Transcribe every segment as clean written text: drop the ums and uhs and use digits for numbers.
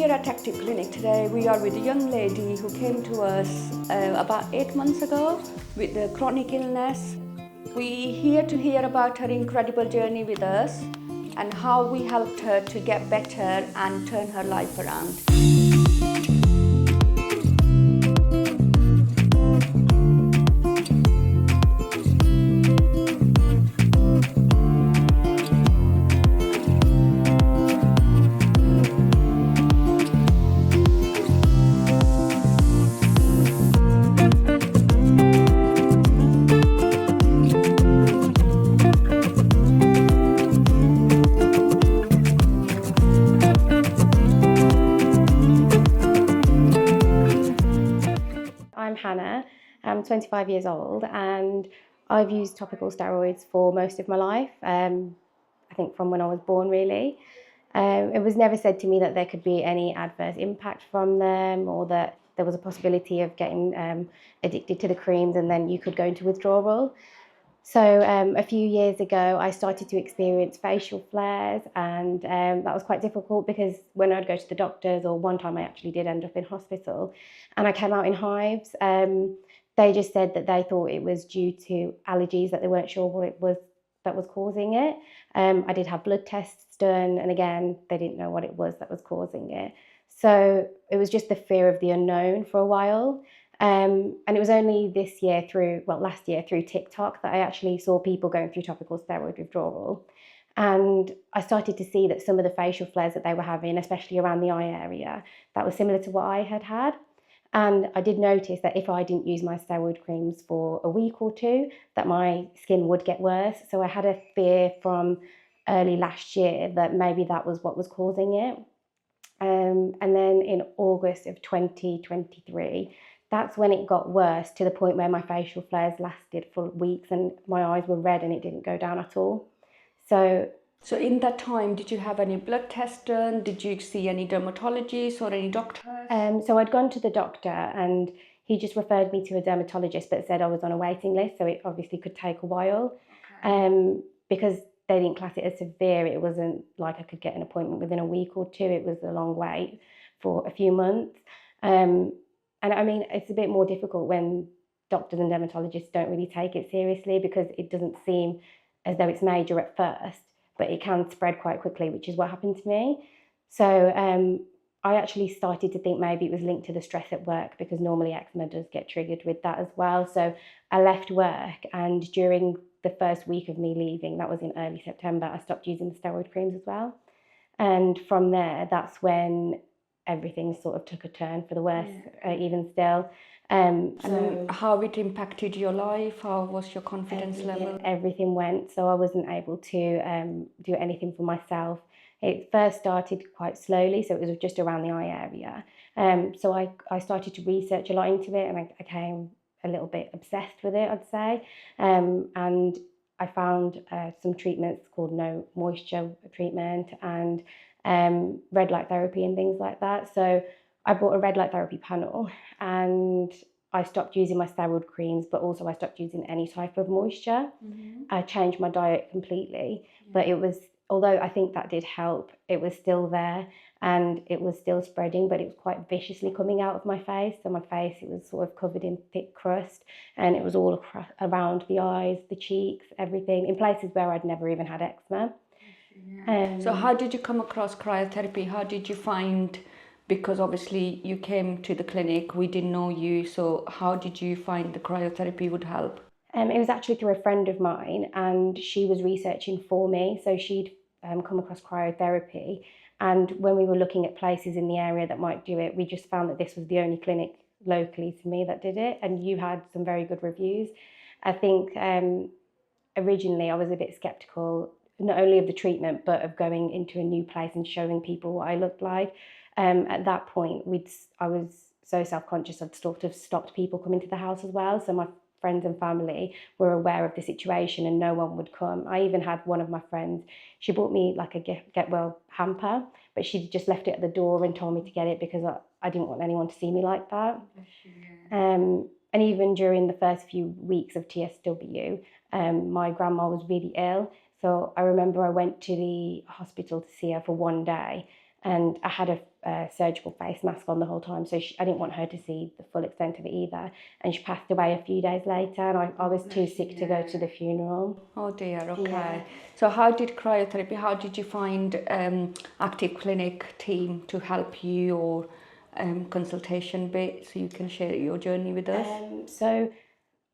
here at Active Clinic today. We are with a young lady who came to us about 8 months ago with a chronic illness. We're here to hear about her incredible journey with us and how we helped her to get better and turn her life around. I'm Hannah, I'm 25 years old and I've used topical steroids for most of my life, I think from when I was born really. It was never said to me that there could be any adverse impact from them or that there was a possibility of getting addicted to the creams and then you could go into withdrawal. So a few years ago, I started to experience facial flares and that was quite difficult because when I'd go to the doctors, or one time I actually did end up in hospital and I came out in hives, they just said that they thought it was due to allergies, that they weren't sure what it was that was causing it. I did have blood tests done and again, they didn't know what it was that was causing it. So it was just the fear of the unknown for a while. And it was only last year through TikTok that I actually saw people going through topical steroid withdrawal. And I started to see that some of the facial flares that they were having, especially around the eye area, that was similar to what I had had. And I did notice that if I didn't use my steroid creams for a week or two, that my skin would get worse. So I had a fear from early last year that maybe that was what was causing it. And then in August of 2023, that's when it got worse to the point where my facial flares lasted for weeks and my eyes were red and it didn't go down at all. So in that time, did you have any blood tests done? Did you see any dermatologists or any doctors? So I'd gone to the doctor and he just referred me to a dermatologist but said I was on a waiting list, so it obviously could take a while. Okay. Because they didn't class it as severe. It wasn't like I could get an appointment within a week or two. It was a long wait for a few months. And I mean, it's a bit more difficult when doctors and dermatologists don't really take it seriously because it doesn't seem as though it's major at first, but it can spread quite quickly, which is what happened to me. So I actually started to think maybe it was linked to the stress at work because normally eczema does get triggered with that as well. So I left work and during the first week of me leaving, that was in early September, I stopped using the steroid creams as well. And from there, that's when everything sort of took a turn for the worse, even still. So how it impacted your life? How was your confidence level? Everything went, so I wasn't able to do anything for myself. It first started quite slowly, so it was just around the eye area. So I started to research a lot into it and I became a little bit obsessed with it, I'd say. And I found some treatments called no moisture treatment and red light therapy and things like that. So I bought a red light therapy panel and I stopped using my steroid creams, but also I stopped using any type of moisture. Mm-hmm. I changed my diet completely, but it was, although I think that did help, it was still there and it was still spreading, but it was quite viciously coming out of my face. So my face, it was sort of covered in thick crust and it was all across, around the eyes, the cheeks, everything, in places where I'd never even had eczema. So how did you come across cryotherapy? How did you find, because obviously you came to the clinic, we didn't know you, so how did you find the cryotherapy would help? It was actually through a friend of mine and she was researching for me, so she'd come across cryotherapy, and when we were looking at places in the area that might do it, we just found that this was the only clinic locally to me that did it, and you had some very good reviews. I think originally I was a bit sceptical, not only of the treatment but of going into a new place and showing people what I looked like. At that point I was so self-conscious I'd sort of stopped people coming to the house as well, so my friends and family were aware of the situation and no one would come. I even had one of my friends, she bought me like a get well hamper, but she just left it at the door and told me to get it because I didn't want anyone to see me like that. And even during the first few weeks of TSW, my grandma was really ill. So I remember I went to the hospital to see her for one day and I had a surgical face mask on the whole time, so I didn't want her to see the full extent of it either. And she passed away a few days later, and I was too sick to go to the funeral. Oh dear, okay. Yeah. So how did cryotherapy, how did you find active clinic team to help you, or consultation bit, so you can share your journey with us? So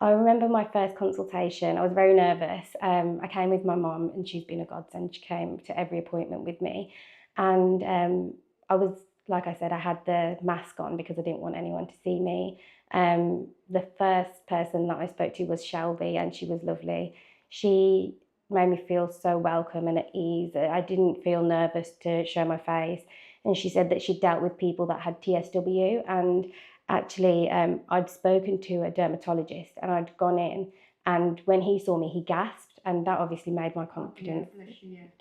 I remember my first consultation. I was very nervous. I came with my mum, and she's been a godsend. She came to every appointment with me. And I was, like I said, I had the mask on because I didn't want anyone to see me. The first person that I spoke to was Shelby, and she was lovely. She made me feel so welcome and at ease. I didn't feel nervous to show my face. And she said that she'd dealt with people that had TSW, and actually I'd spoken to a dermatologist, and I'd gone in, and when he saw me he gasped, and that obviously made my confidence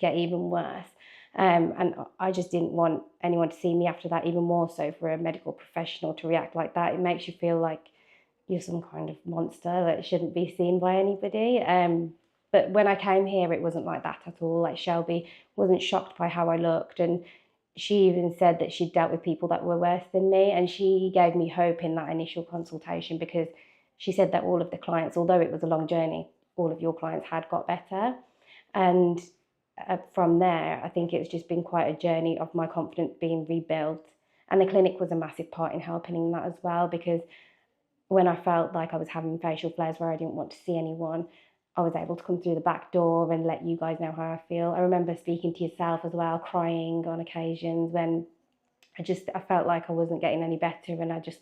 get even worse. And I just didn't want anyone to see me after that, even more so for a medical professional to react like that. It makes you feel like you're some kind of monster that shouldn't be seen by anybody. But when I came here, it wasn't like that at all. Like, Shelby wasn't shocked by how I looked, and she even said that she'd dealt with people that were worse than me, and she gave me hope in that initial consultation, because she said that all of the clients, although it was a long journey, all of your clients had got better. And from there, I think it's just been quite a journey of my confidence being rebuilt. And the clinic was a massive part in helping in that as well, because when I felt like I was having facial flares where I didn't want to see anyone, I was able to come through the back door and let you guys know how I feel. I remember speaking to yourself as well, crying on occasions when I felt like I wasn't getting any better, and I just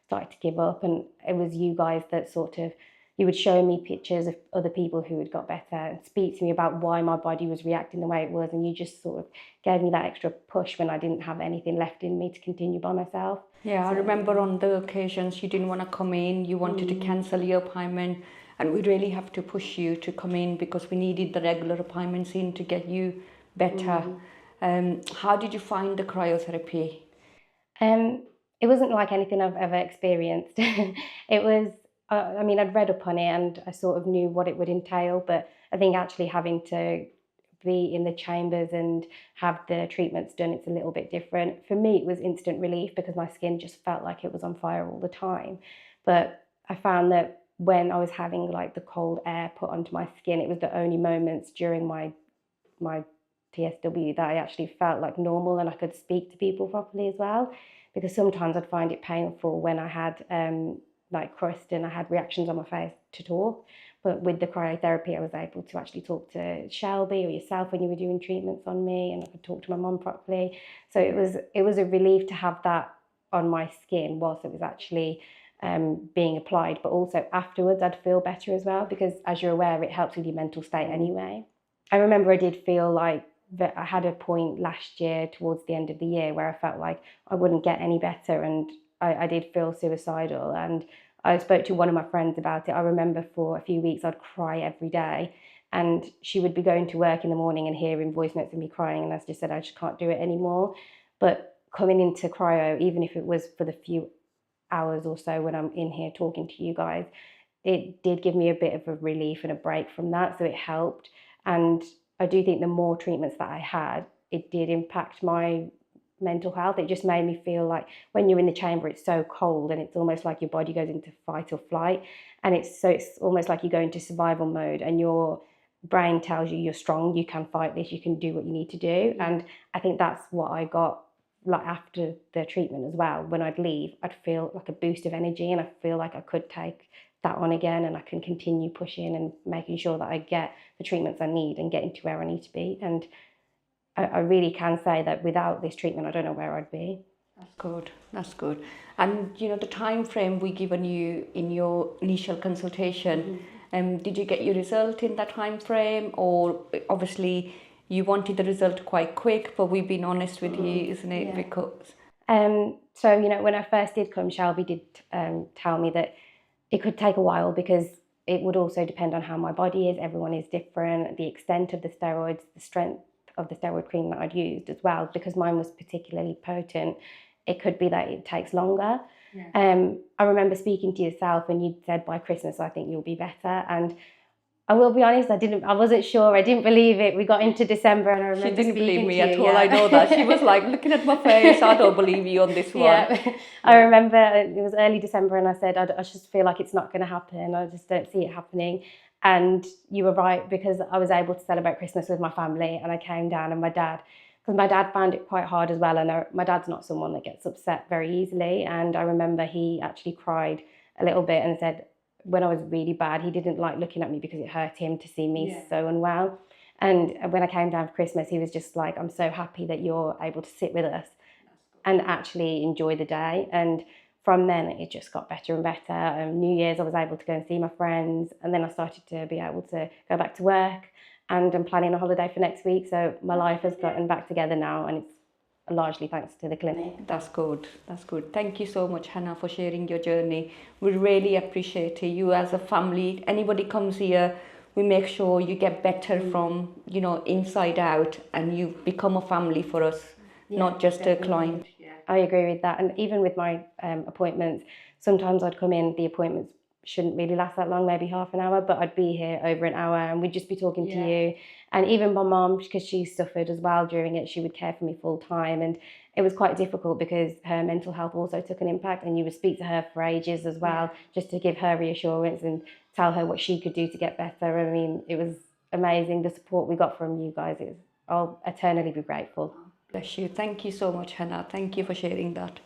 started to give up. And it was you guys that sort of, you would show me pictures of other people who had got better and speak to me about why my body was reacting the way it was, and you just sort of gave me that extra push when I didn't have anything left in me to continue by myself. Yeah, I remember on the occasions you didn't want to come in, you wanted to cancel your appointment, and we really have to push you to come in because we needed the regular appointments in to get you better. How did you find the cryotherapy? It wasn't like anything I've ever experienced. It was, I mean, I'd read up on it and I sort of knew what it would entail, but I think actually having to be in the chambers and have the treatments done, it's a little bit different. For me, it was instant relief because my skin just felt like it was on fire all the time. But I found that when I was having like the cold air put onto my skin, it was the only moments during my TSW that I actually felt like normal and I could speak to people properly as well. Because sometimes I'd find it painful when I had like crust and I had reactions on my face to talk. But with the cryotherapy, I was able to actually talk to Shelby or yourself when you were doing treatments on me, and I could talk to my mum properly. So it was a relief to have that on my skin whilst it was actually being applied. But also afterwards, I'd feel better as well, because as you're aware, it helps with your mental state anyway. I remember I did feel like that I had a point last year towards the end of the year where I felt like I wouldn't get any better, and I did feel suicidal, and I spoke to one of my friends about it. I remember for a few weeks I'd cry every day, and she would be going to work in the morning and hearing voice notes of me crying, and I just said I just can't do it anymore. But coming into cryo, even if it was for the few hours or so when I'm in here talking to you guys, it did give me a bit of a relief and a break from that, so it helped. And I do think the more treatments that I had, it did impact my mental health. It just made me feel like when you're in the chamber, it's so cold and it's almost like your body goes into fight or flight. And it's almost like you go into survival mode and your brain tells you you're strong, you can fight this, you can do what you need to do. And I think that's what I got like after the treatment as well. When I'd leave, I'd feel like a boost of energy and I feel like I could take that on again and I can continue pushing and making sure that I get the treatments I need and getting to where I need to be. And I really can say that without this treatment, I don't know where I'd be. That's good. And you know, the time frame we given you in your initial consultation, did you get your result in that time frame? Or obviously you wanted the result quite quick, but we've been honest with you, isn't it? Yeah. Because so, you know, when I first did come, Shelby did tell me that it could take a while because it would also depend on how my body is. Everyone is different, the extent of the steroids, the strength of the steroid cream that I'd used as well. Because mine was particularly potent, it could be that it takes longer. I remember speaking to yourself and you'd said by Christmas, I think you'll be better. And I will be honest, I wasn't sure. I didn't believe it. We got into December and I remember She didn't believe speaking me to at you, all. yeah. I know that. She was like looking at my face. I don't believe you on this one. Yeah, I remember it was early December and I said, I just feel like it's not going to happen. I just don't see it happening. And you were right, because I was able to celebrate Christmas with my family and I came down, and my dad, because my dad found it quite hard as well. And my dad's not someone that gets upset very easily. And I remember he actually cried a little bit and said, when I was really bad, he didn't like looking at me because it hurt him to see me so unwell. And when I came down for Christmas, he was just like, I'm so happy that you're able to sit with us and actually enjoy the day. And from then it just got better and better. New Year's I was able to go and see my friends, and then I started to be able to go back to work, and I'm planning a holiday for next week. So my life has gotten back together now, and it's largely thanks to the clinic. That's good. That's good. Thank you so much, Henna, for sharing your journey. We really appreciate it. You as a family, anybody comes here, we make sure you get better from, inside out, and you become a family for us, not just a client. I agree with that. And even with my appointments, sometimes I'd come in, the appointments shouldn't really last that long, maybe half an hour, but I'd be here over an hour and we'd just be talking to you. And even my mum, because she suffered as well during it, she would care for me full time. And it was quite difficult because her mental health also took an impact, and you would speak to her for ages as well, just to give her reassurance and tell her what she could do to get better. I mean, it was amazing, the support we got from you guys. I'll eternally be grateful. Bless you. Thank you so much, Henna. Thank you for sharing that.